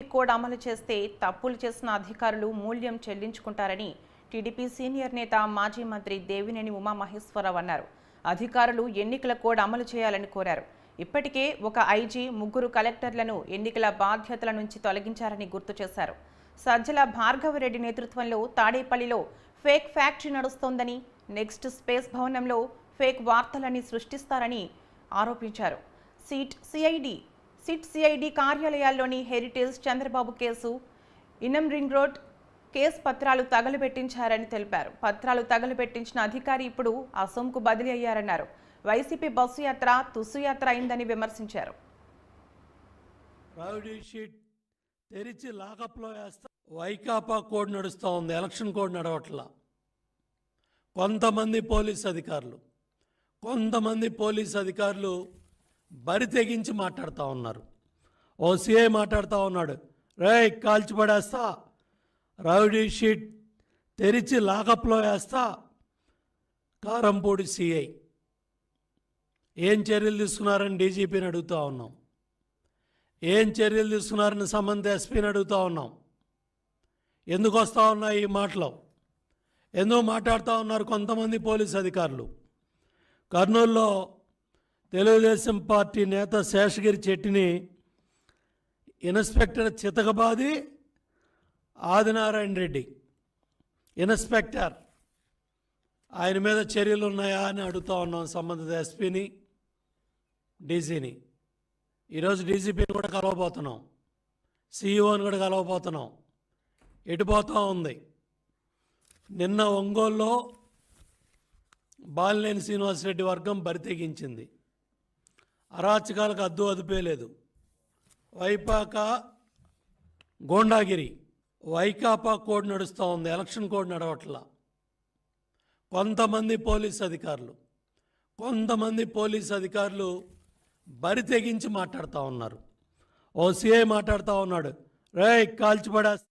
Code అమలు చేస్తే తప్పులు చేసిన అధికారులు మూల్యం చెల్లించుకుంటారని టీడీపీ సీనియర్ నేత మాజీ మంత్రి దేవినేని ఉమామహేశ్వరరావు అన్నారు. అధికారులు ఎన్నికల కోడ్ అమలు చేయాలని కోరారు. ఇప్పటికే ఒక ఐజీ, 3 కలెక్టర్లను ఎన్నికల బాధ్యతల నుంచి తొలగించారని గుర్తు చేశారు. సజ్జల భార్గవరెడ్డి నేతృత్వంలో తాడేపల్లిలో ఫేక్ ఫ్యాక్టరీ నడుస్తోందని, నెక్స్ట్ స్పేస్ భవనంలో ఫేక్ వార్తలని సృష్టిస్తారని ఆరోపించారు. సిట్ సిఐడి కార్యాలయాల్లోని Heritage, Chandrababu case, inner ring road case పత్రాలు తగలబెట్టించారని తెలిపారు. పత్రాలు తగలబెట్టించిన అధికారి ఇప్పుడు అసోంకు బదిలీ అయ్యారన్నారు. వైసీపీ బస్సు యాత్ర తుస్సు యాత్ర అయిందని విమర్శించారు. తెరిచి లాకప్లో వేస్తా. వైకాపా కోడ్ నడుస్తూ ఉంది, ఎలక్షన్ కోడ్ నడవట్లా. కొంతమంది పోలీస్ అధికారులు బరి తెగించి మాట్లాడుతూ ఉన్నారు. ఓ సిఐ మాట్లాడుతూ ఉన్నాడు, రేయ్ కాల్చిపడేస్తా, రౌడీ షీట్ తెరిచి లాకప్లో వేస్తా. కారంపూడి సిఐ ఏం చర్యలు తీసుకున్నారని డీజీపీని అడుగుతూ ఉన్నాం. ఏం చర్యలు తీసుకున్నారని సంబంధిత ఎస్పీని అడుగుతూ ఉన్నాం. ఎందుకు వస్తూ ఉన్నాయి ఈ మాటలు? ఎందుకు మాట్లాడుతూ ఉన్నారు కొంతమంది పోలీస్ అధికారులు? కర్నూలులో తెలుగుదేశం పార్టీ నేత శేషగిరి చెట్టిని ఇన్స్పెక్టర్ చితకబాది, ఆదినారాయణ రెడ్డి ఇన్స్పెక్టర్, ఆయన మీద చర్యలు ఉన్నాయా అని అడుగుతూ ఉన్నాం సంబంధిత ఎస్పీని, డీసీని. ఈరోజు డీజీపీని కూడా కలవబోతున్నాం, సీఈఓని కూడా కలవబోతున్నాం. ఎటుపోతూ ఉంది? నిన్న ఒంగోలులో బాలినేని శ్రీనివాసరెడ్డి వర్గం బరితెగించింది. అరాచకాలకు అదుపే లేదు. వైపాక గోండాగిరి, వైకాపా కోడ్ నడుస్తూ ఉంది, ఎలక్షన్ కోడ్ నడవట్లా. కొంతమంది పోలీస్ అధికారులు బరి తెగించి మాట్లాడుతూ ఉన్నారు. ఓ సిఐ మాట్లాడుతూ ఉన్నాడు, రేయ్ కాల్చిపడేస్తా.